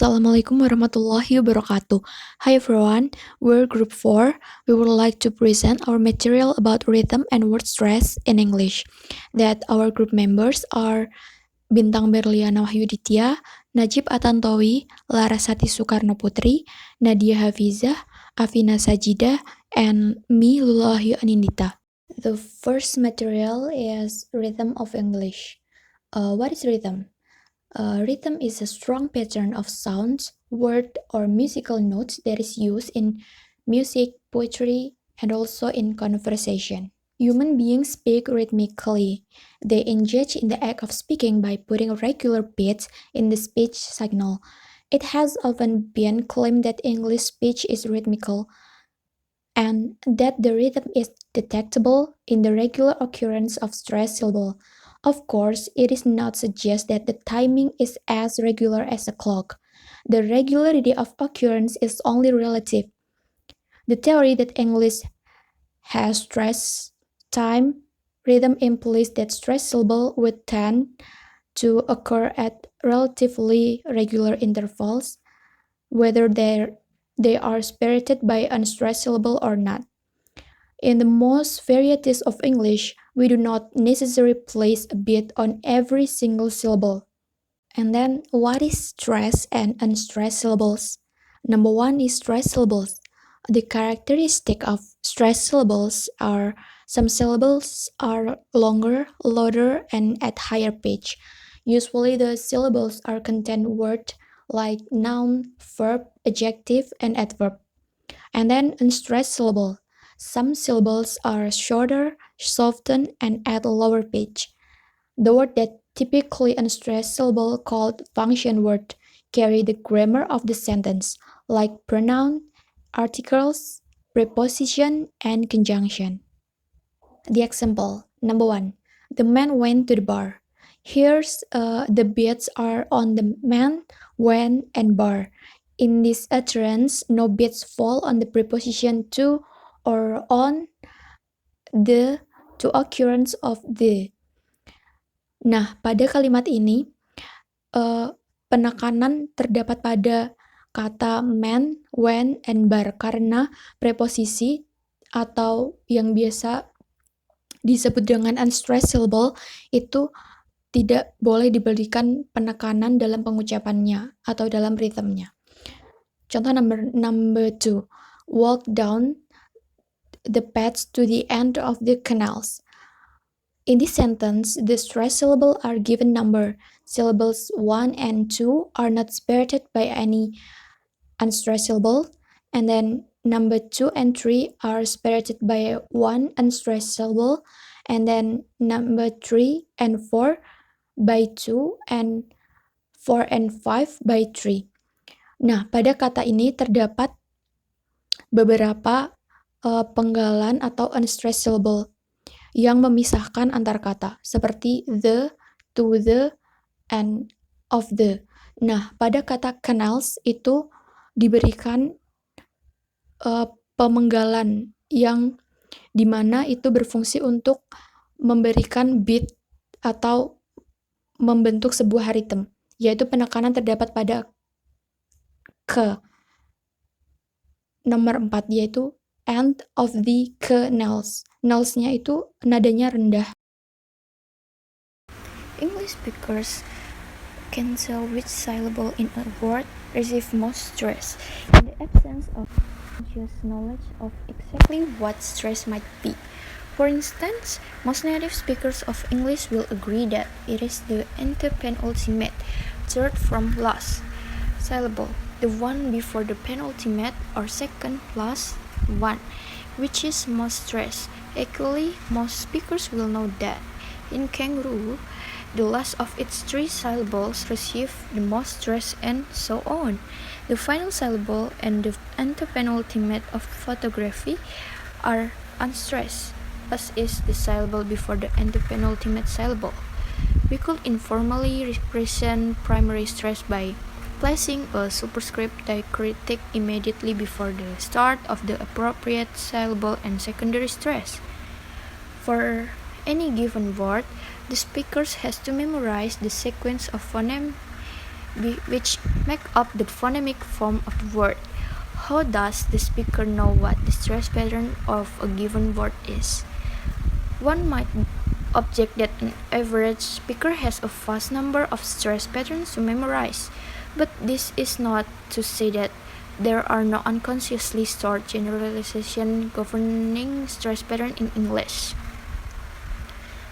Assalamualaikum warahmatullahi wabarakatuh. Hi everyone, we're Group 4. We would like to present our material about rhythm and word stress in English. That our group members are Bintang Berliana Wahyuditya, Najib Atantowi, Larasati Soekarno Putri, Nadia Hafizah, Afina Sajida, and me Lulahi Anindita. The first material is Rhythm of English. What is rhythm? Rhythm is a strong pattern of sounds, word, or musical notes that is used in music, poetry, and also in conversation. Human beings speak rhythmically. They engage in the act of speaking by putting regular beats in the speech signal. It has often been claimed that English speech is rhythmical and that the rhythm is detectable in the regular occurrence of stressed syllable. Of course, it is not suggest that the timing is as regular as a clock. The regularity of occurrence is only relative. The theory that English has stress time rhythm implies that stressed syllable would tend to occur at relatively regular intervals, whether they are separated by unstressed syllable or not. In the most varieties of English, we do not necessarily place a beat on every single syllable. And then, what is stressed and unstressed syllables? Number one is stressed syllables. The characteristic of stressed syllables are some syllables are longer, louder, and at higher pitch. Usually, the syllables are contain words like noun, verb, adjective, and adverb. And then unstressed syllable. Some syllables are shorter, softened, and at a lower pitch. The word that typically unstressed syllable called function word carry the grammar of the sentence, like pronoun, articles, preposition, and conjunction. The example, number one, the man went to the bar. Here's the beats are on the man, went, and bar. In this utterance, no beats fall on the preposition to or on the to occurrence of the. Nah, pada kalimat ini, penekanan terdapat pada kata man, when, and bar karena preposisi atau yang biasa disebut dengan unstressed syllable itu tidak boleh diberikan penekanan dalam pengucapannya atau dalam rhythmnya. Contoh number 2, walk down the paths to the end of the canals. In this sentence, the stressed syllables are given number. Syllables 1 and 2 are not separated by any unstressed syllable, and then number 2 and 3 are separated by one unstressed syllable, and then number 3 and 4 by 2, and 4 and 5 by 3. Nah, pada kata ini terdapat beberapa penggalan atau unstressed syllable yang memisahkan antar kata, seperti the, to the, and of the. Nah, pada kata canals itu diberikan pemenggalan yang dimana itu berfungsi untuk memberikan beat atau membentuk sebuah rhythm, yaitu penekanan terdapat pada ke. Nomor 4 yaitu end of the canals. Nals-nya itu nadanya rendah. English speakers can tell which syllable in a word receive most stress in the absence of conscious knowledge of exactly what stress might be. For instance, most native speakers of English will agree that it is the antepenultimate, third from last syllable, the one before the penultimate or second last one, which is most stress. Equally, most speakers will know that in kangaroo, the last of its 3 syllables receive the most stress, and so on. The final syllable and the antepenultimate of photography are unstressed, as is the syllable before the antepenultimate syllable. We could informally represent primary stress by placing a superscript diacritic immediately before the start of the appropriate syllable and secondary stress. For any given word, the speaker has to memorize the sequence of phoneme which make up the phonemic form of the word. How does the speaker know what the stress pattern of a given word is? One might object that an average speaker has a vast number of stress patterns to memorize, but this is not to say that there are no unconsciously stored generalizations governing stress pattern in English.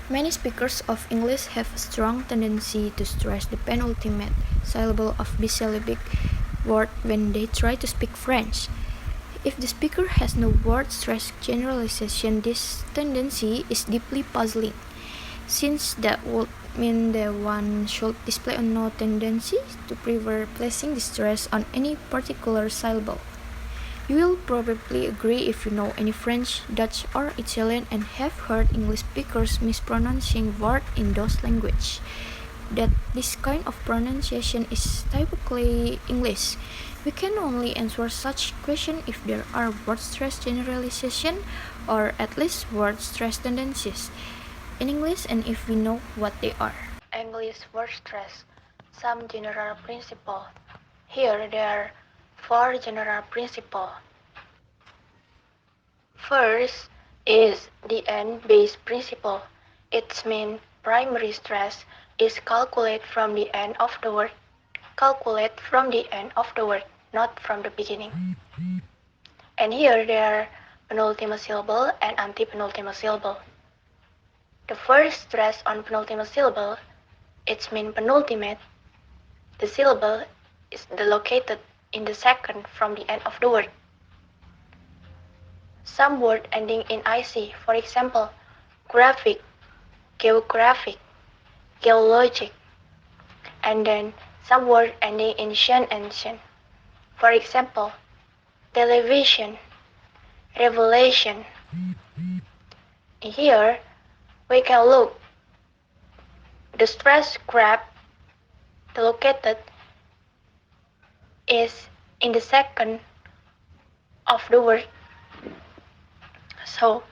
Many speakers of English have a strong tendency to stress the penultimate syllable of bisyllabic word when they try to speak French. If the speaker has no word stress generalization, this tendency is deeply puzzling, since that would mean that one should display no tendency to prefer placing the stress on any particular syllable. You will probably agree if you know any French, Dutch, or Italian and have heard English speakers mispronouncing words in those languages, that this kind of pronunciation is typically English. We can only answer such question if there are word stress generalization or at least word stress tendencies in English and if we know what they are. English word stress. Some general principle. Here there are 4 general principles. First is the end-based principle. It means primary stress is calculated from the end of the word. Calculate from the end of the word, not from the beginning. And here there are penultimate syllable and antepenultimate syllable. The first stress on penultimate syllable, it means penultimate. The syllable is located in the second from the end of the word. Some word ending in IC, for example, graphic, geographic, geologic, and then some word ending in shen and shen. For example, television, revelation. Here we can look the stress graph located is in the second of the word. So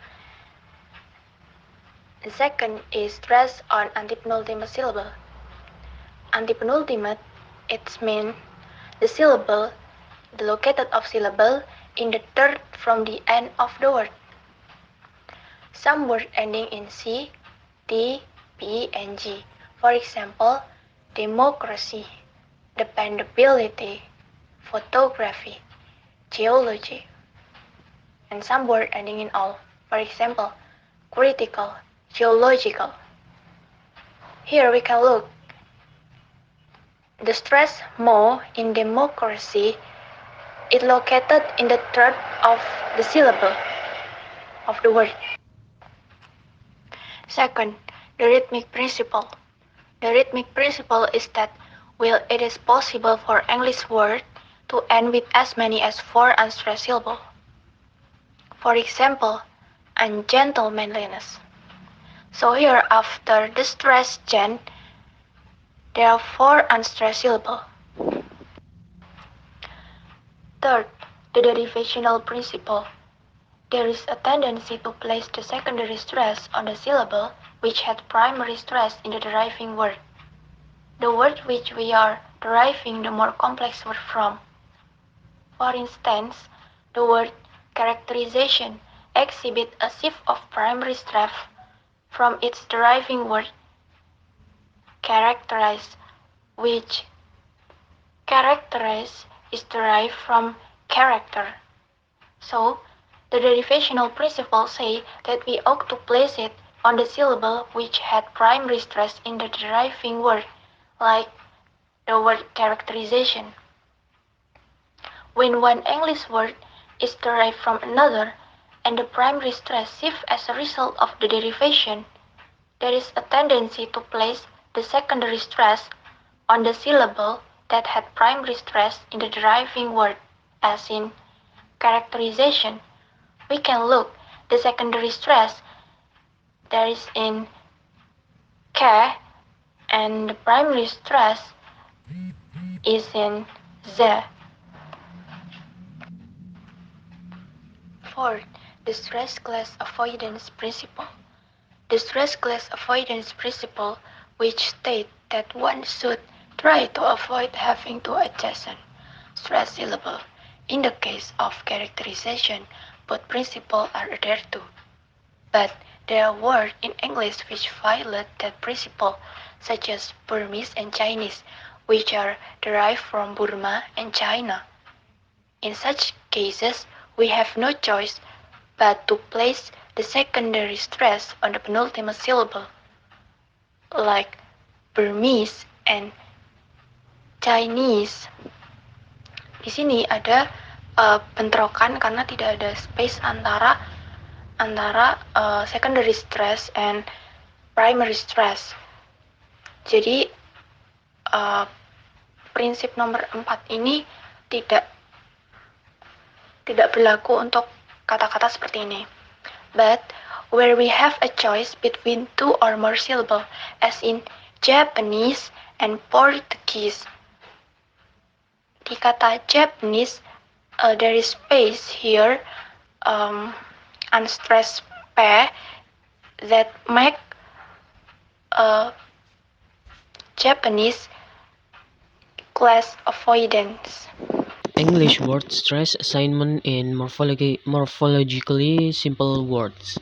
the second is stress on antepenultimate syllable. Antepenultimate, it means the syllable, the located of syllable in the third from the end of the word. Some word ending in C, D, P, and G. For example, democracy, dependability, photography, geology, and some word ending in all. For example, critical, geological. Here we can look the stress mo in democracy is located in the third of the syllable of the word. Second, the rhythmic principle. The rhythmic principle is that while it is possible for English word to end with as many as 4 unstressed syllables, for example, ungentlemanliness. So here after the stressed gen, there are 4 unstressed syllables. Third, the derivational principle. There is a tendency to place the secondary stress on the syllable which had primary stress in the deriving word. The word which we are deriving the more complex word from. For instance, the word characterization exhibits a shift of primary stress from its deriving word characterize, which characterize is derived from character. So, the derivational principles say that we ought to place it on the syllable which had primary stress in the deriving word, like the word characterization. When one English word is derived from another and the primary stress shifts as a result of the derivation, there is a tendency to place the secondary stress on the syllable that had primary stress in the deriving word, as in characterization. We can look the secondary stress there is in K and the primary stress is in Z. Fourth, the stress class avoidance principle. The stress class avoidance principle, which states that one should Try to avoid having to adjacent stress syllable. In the case of characterization, both principles are adhered to. But there are words in English which violate that principle, such as Burmese and Chinese, which are derived from Burma and China. In such cases, we have no choice but to place the secondary stress on the penultimate syllable, like Burmese and Chinese. Di sini ada bentrokan karena tidak ada space antara antara secondary stress and primary stress. Jadi prinsip nomor 4 ini tidak tidak berlaku untuk kata-kata seperti ini. But where we have a choice between two or more syllables, as in Japanese and Portuguese. Di kata Japanese, there is space here, unstressed P, that make Japanese class avoidance. English word stress assignment in morphologically simple words.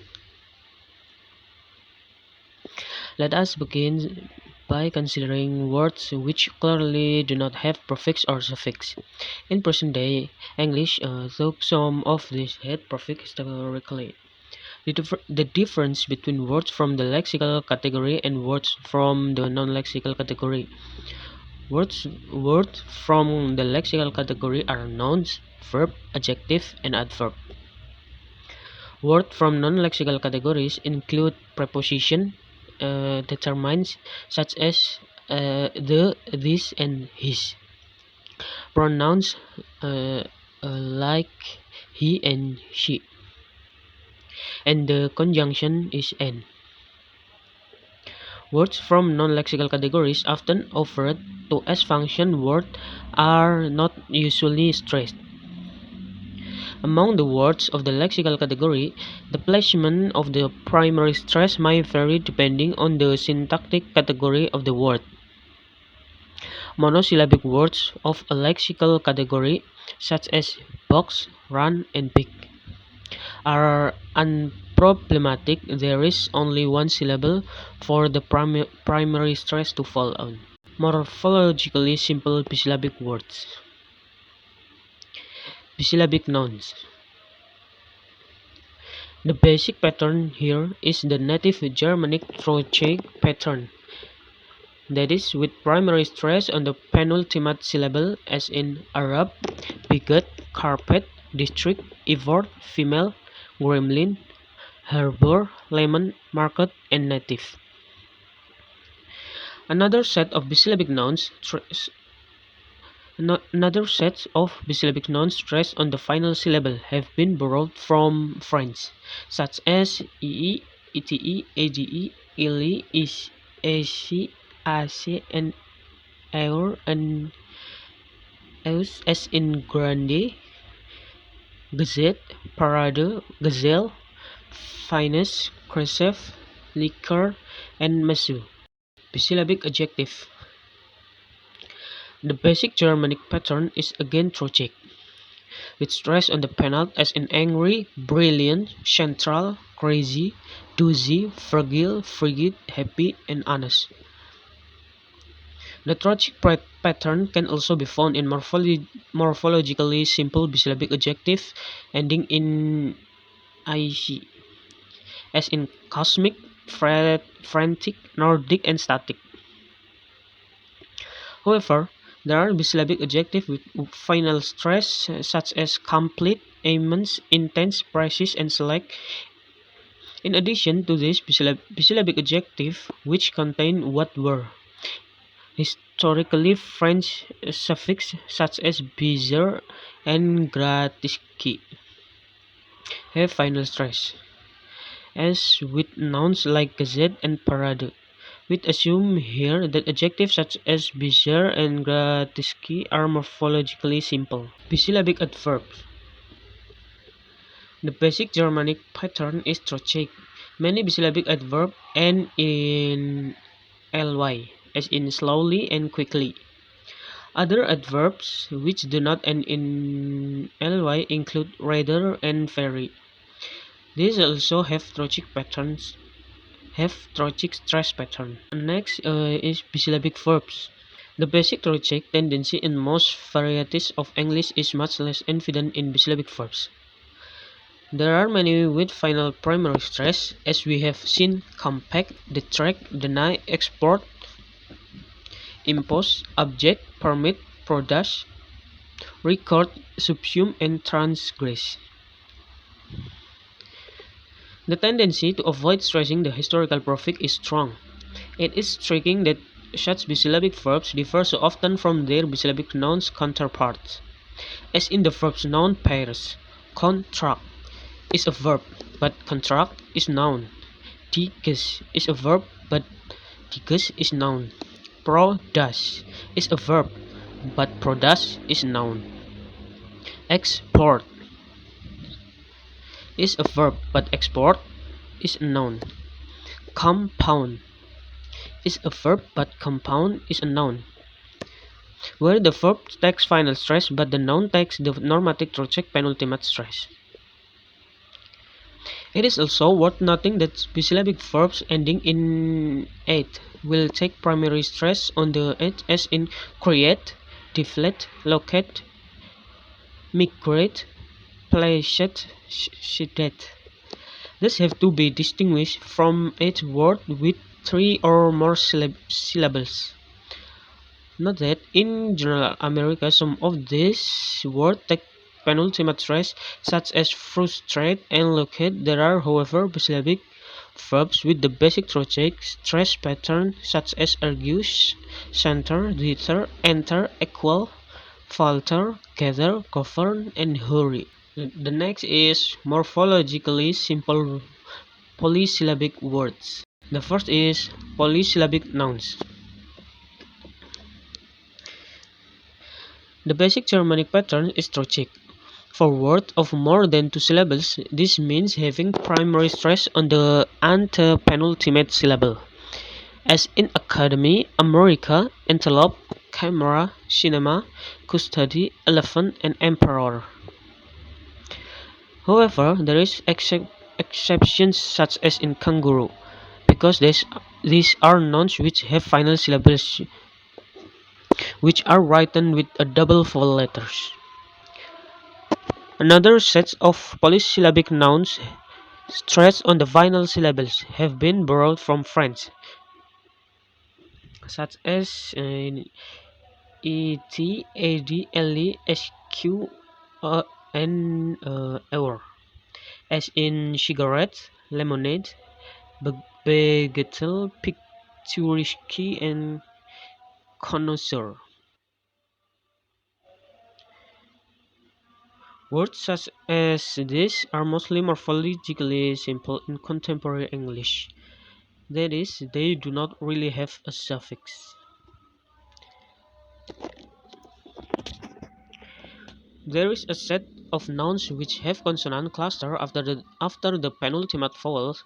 Let us begin by considering words which clearly do not have prefix or suffix. In present-day English, though some of these had prefix historically, the difference between words from the lexical category and words from the non-lexical category. Words from the lexical category are nouns, verb, adjective, and adverb. Words from non-lexical categories include preposition determinants such as the, this, and his. Pronouns like he and she. And the conjunction is and. Words from non-lexical categories, often referred to as function words, are not usually stressed. Among the words of the lexical category, the placement of the primary stress may vary depending on the syntactic category of the word. Monosyllabic words of a lexical category, such as box, run, and pick, are unproblematic. There is only one syllable for the primary stress to fall on. Morphologically simple bisyllabic words. Bisyllabic nouns. The basic pattern here is the native Germanic trochaic pattern, that is, with primary stress on the penultimate syllable, as in Arab, bigot, carpet, district, effort, female, gremlin, harbor, lemon, market, and native. Another set of bisyllabic nouns stressed on the final syllable have been borrowed from French, such as ee, ete, ade, ili, is, ac, ac, and eur, and eus, as in grande, gazette, parade, gazelle, finesse, crescef, liquor, and masu. Bisyllabic adjective. The basic Germanic pattern is again trochaic, with stress on the penult, as in angry, brilliant, central, crazy, doozy, fragile, frigid, happy, and honest. The trochaic pattern can also be found in morphologically simple bisyllabic adjective ending in ic, as in cosmic, frantic, Nordic, and static. However, there are bisyllabic adjectives with final stress, such as complete, immense, intense, precise, and select. In addition to this bisyllabic adjective, which contain what were historically French suffix, such as bizarre and grotesque, have final stress, as with nouns like gazette and parade. We assume here that adjectives such as bizarre and grotesque are morphologically simple. Bisyllabic adverbs. The basic Germanic pattern is trochaic. Many bisyllabic adverbs end in ly, as in slowly and quickly. Other adverbs which do not end in ly include rather and very. These also have trochaic stress pattern. Next is bisyllabic verbs. The basic trochaic tendency in most varieties of English is much less evident in bisyllabic verbs. There are many with final primary stress, as we have seen: compact, detract, deny, export, impose, object, permit, produce, record, subsume, and transgress. The tendency to avoid stressing the historical prefix is strong. It is striking that such bisyllabic verbs differ so often from their bisyllabic nouns counterparts, as in the verbs noun pairs. Contract is a verb, but contract is noun. Diges is a verb, but diges is noun. Produce is a verb, but produce is noun. Export is a verb, but export is a noun. Compound is a verb, but compound is a noun. Where the verb takes final stress, but the noun takes the normative trochaic penultimate stress. It is also worth noting that bisyllabic verbs ending in "ate" will take primary stress on the "ate", as in create, deflate, locate, migrate, placate, sedate. These have to be distinguished from each word with three or more syllables. Note that in general America some of these words take penultimate stress, such as frustrate and locate. There are, however, bisyllabic verbs with the basic trochaic stress pattern, such as argue, center, deter, enter, equal, falter, gather, govern, and hurry. The next is morphologically simple polysyllabic words. The first is polysyllabic nouns. The basic Germanic pattern is trochaic. For words of more than two syllables, this means having primary stress on the antepenultimate syllable, as in academy, America, antelope, camera, cinema, custody, elephant, and emperor. However, there is exceptions, such as in kangaroo, because these are nouns which have final syllables which are written with a double vowel letters. Another set of polysyllabic nouns stressed on the final syllables have been borrowed from French, such as et, ad, le, sq, and our, as in cigarette, lemonade, bagatelle, picturesque, and connoisseur. Words such as this are mostly morphologically simple in contemporary English. That is, they do not really have a suffix. There is a set of nouns which have consonant cluster after the penultimate vowel,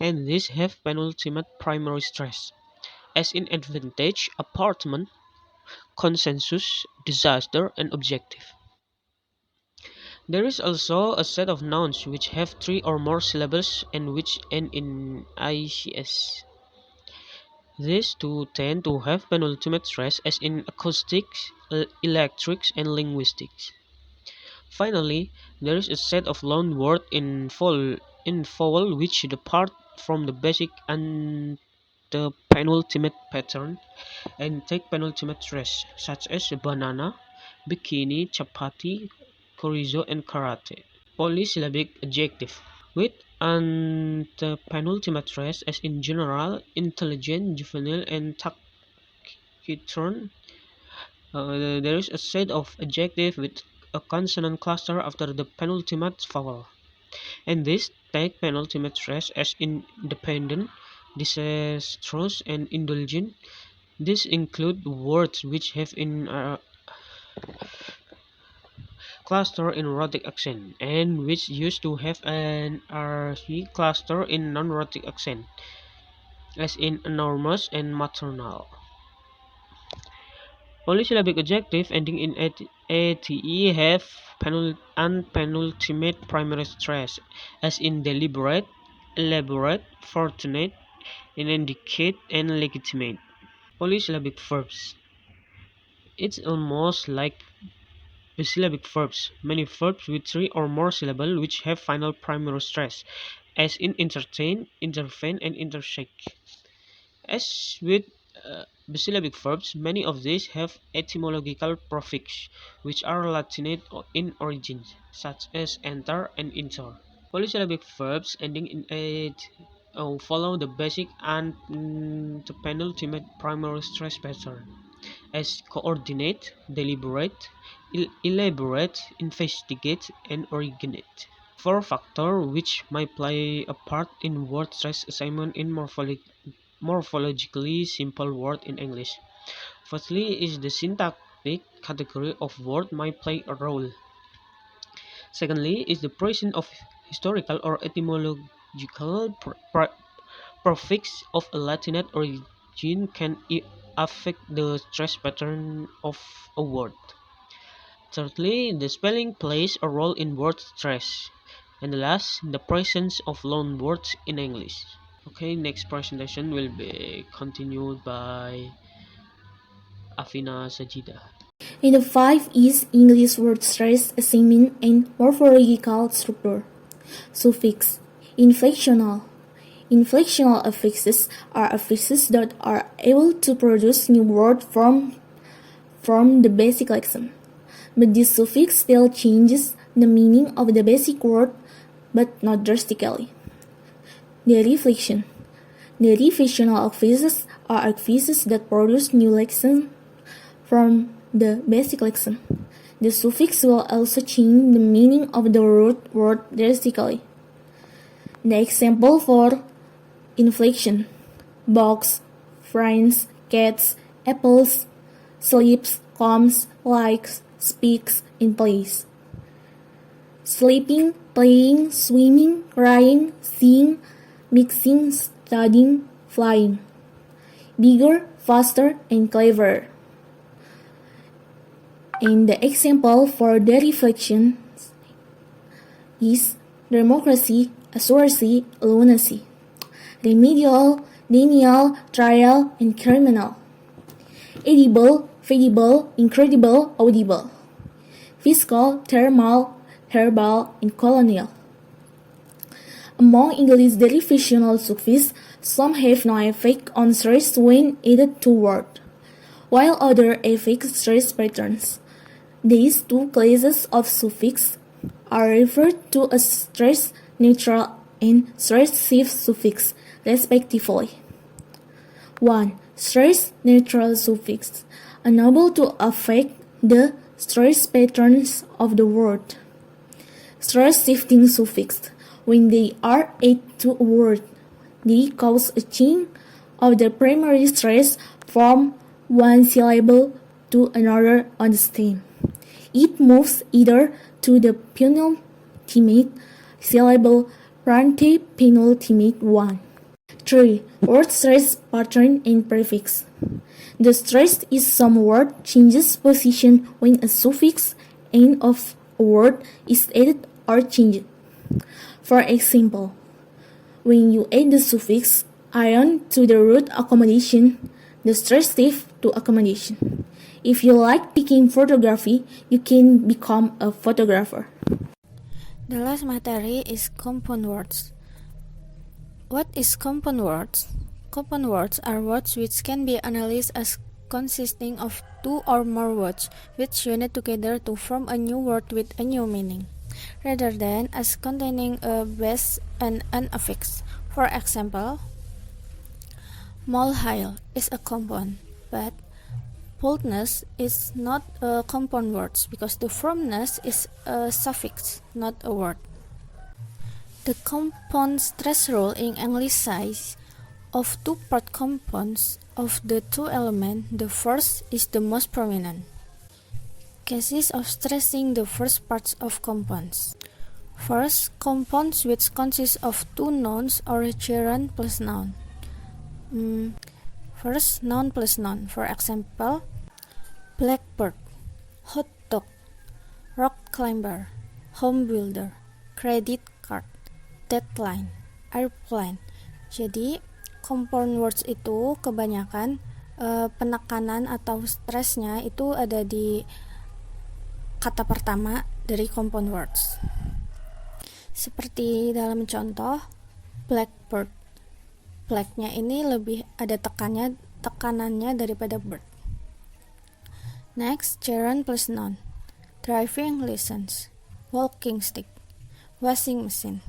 and these have penultimate primary stress, as in advantage, apartment, consensus, disaster, and objective. There is also a set of nouns which have three or more syllables and which end in ics. These two tend to have penultimate stress, as in acoustics, electrics, and linguistics. Finally, there is a set of loan words in vowel which depart from the basic and the penultimate pattern and take penultimate stress, such as banana, bikini, chapati, chorizo, and karate. Polysyllabic adjective. With penultimate stress, as in general, intelligent, juvenile, and taciturn. There is a set of adjective with a consonant cluster after the penultimate vowel, and this take penultimate stress, as independent, disastrous, and indulgent. These include words which have in cluster in rhotic accent and which used to have an RC cluster in non-rhotic accent, as in enormous and maternal. Polysyllabic adjective ending in ate have penultimate primary stress, as in deliberate, elaborate, fortunate, indicate, and legitimate. Polysyllabic verbs. It's almost like bisyllabic verbs, many verbs with three or more syllables which have final primary stress, as in entertain, intervene, and intersect. As with bisyllabic verbs, many of these have etymological prefixes, which are Latinate in origin, such as enter and inter. Polysyllabic verbs ending in ate follow the basic and the penultimate primary stress pattern, as coordinate, deliberate, elaborate, investigate, and originate. Four factors which may play a part in word stress assignment in morphologically simple word in English. Firstly is the syntactic category of word may play a role. Secondly is the presence of historical or etymological prefix of a Latinate origin can affect the stress pattern of a word. Thirdly, the spelling plays a role in word stress. And the last, the presence of loan words in English. Okay, next presentation will be continued by Afina Sajida. In the 5 is English word stress assignment and morphological structure. Suffix. Inflectional. Inflectional affixes are affixes that are able to produce new words from the basic lexeme. But this suffix still changes the meaning of the basic word, but not drastically. Deriflection. Deriflectional affixes are affixes that produce new lexeme from the basic lexeme. The suffix will also change the meaning of the root word drastically. The example for inflection: box, friends, cats, apples, sleeps, comes, likes, speaks, and plays. Sleeping, playing, swimming, crying, seeing, mixing, studying, flying. Bigger, faster, and cleverer. And the example for the reflection is democracy, accuracy, lunacy. Remedial, denial, trial, and criminal. Edible, fedible, incredible, audible. Fiscal, thermal, herbal, and colonial. Among English derivational suffixes, some have no effect on stress when added to words, while others affect stress patterns. These two classes of suffix are referred to as stress neutral and stress safe suffix, respectively. 1. Stress neutral suffix, unable to affect the stress patterns of the word. Stress shifting suffix, when they are added to a word, they cause a change of the primary stress from one syllable to another on the stem. It moves either to the penultimate syllable or penultimate one. 3. Word stress pattern and prefix. The stress is some word changes position when a suffix end of a word is added or changed. For example, when you add the suffix ion to the root accommodation, the stress shift to accommodation. If you like taking photography, you can become a photographer. The last material is compound words. What is compound words? Compound words are words which can be analyzed as consisting of two or more words which unite together to form a new word with a new meaning, rather than as containing a base and an affix. For example, molehill is a compound, but boldness is not a compound word because the firmness is a suffix, not a word. The compound stress rule in English says of two-part compounds of the two elements, the first is the most prominent. Cases of stressing the first parts of compounds. First, compounds which consist of two nouns or gerund plus noun. First, noun plus noun. For example, blackbird, hot dog, rock climber, home builder, credit card, deadline, airplane. Jadi compound words itu kebanyakan penekanan atau stresnya itu ada di kata pertama dari compound words. Seperti dalam contoh blackbird, blacknya ini lebih ada tekanannya daripada bird. Next, gerund plus noun, driving license, walking stick, washing machine.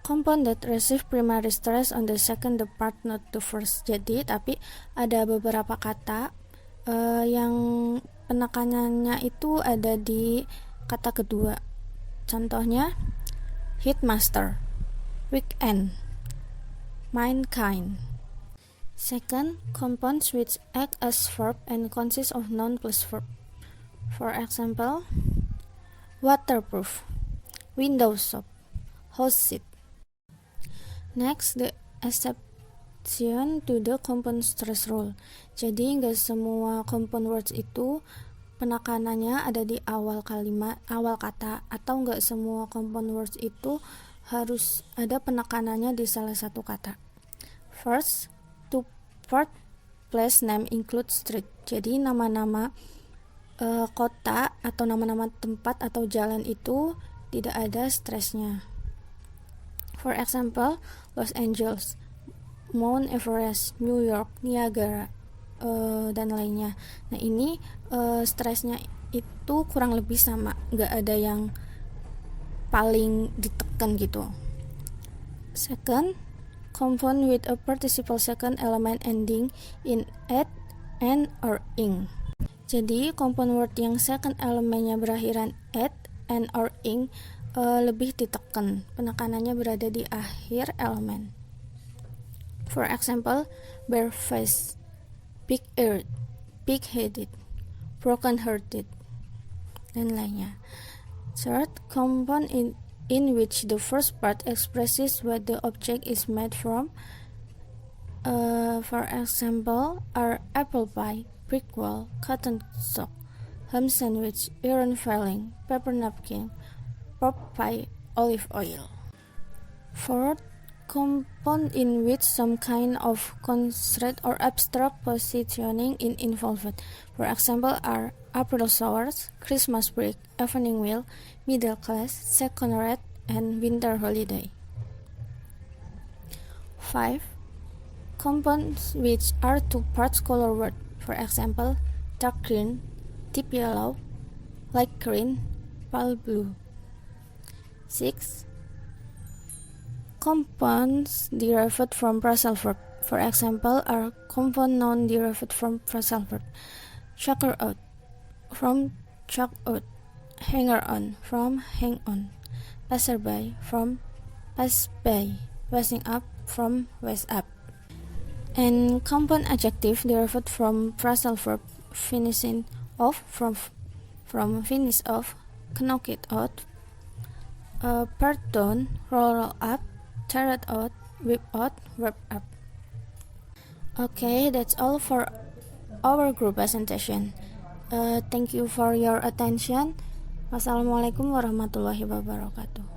Compound that receive primary stress on the second part, not the first. Jadi tapi ada beberapa kata yang penekanannya itu ada di kata kedua. Contohnya headmaster, weekend, mankind. Second, compounds which act as verb and consist of noun plus verb. For example, waterproof, window shop, house seat. Next, the exception to the compound stress rule. Jadi nggak semua compound words itu penekanannya ada di awal kalimat, awal kata, atau nggak semua compound words itu harus ada penekanannya di salah satu kata. First, to part place name include street. Jadi nama-nama kota atau nama-nama tempat atau jalan itu tidak ada stresnya. For example, Los Angeles, Mount Everest, New York, Niagara, dan lainnya. Nah ini stresnya itu kurang lebih sama, nggak ada yang paling ditekan gitu. Second, compound with a participle second element ending in at, and, or ing. Jadi compound word yang second elemennya berakhiran at, and, or ing lebih ditekan, penekanannya berada di akhir elemen. For example, bare face, big-eared, big-headed, broken-hearted, dan lainnya. Third, compound in which the first part expresses what the object is made from. For example, are apple pie, brick wall, cotton sock, ham sandwich, iron filling, paper napkin, pork pie, olive oil. Fourth, compound in which some kind of constraint or abstract positioning is involved. For example, are April showers, Christmas break, evening meal, middle class, second rate, and winter holiday. 5. Compounds which are two parts color word. For example, dark green, deep yellow, light green, pale blue. 6. Compounds derived from phrasal verb. For example, are compound noun derived from phrasal verb. Chucker out, from chuck out. Hanger on, from hang on. Passerby, from pass by. Wasing up, from waist up. And compound adjective derived from phrasal verb. Finishing off, from finish off. Knock it out. Part down, roll up, tear it out, whip out, wrap up. Okay, that's all for our group presentation. Thank you for your attention. Wassalamualaikum warahmatullahi wabarakatuh.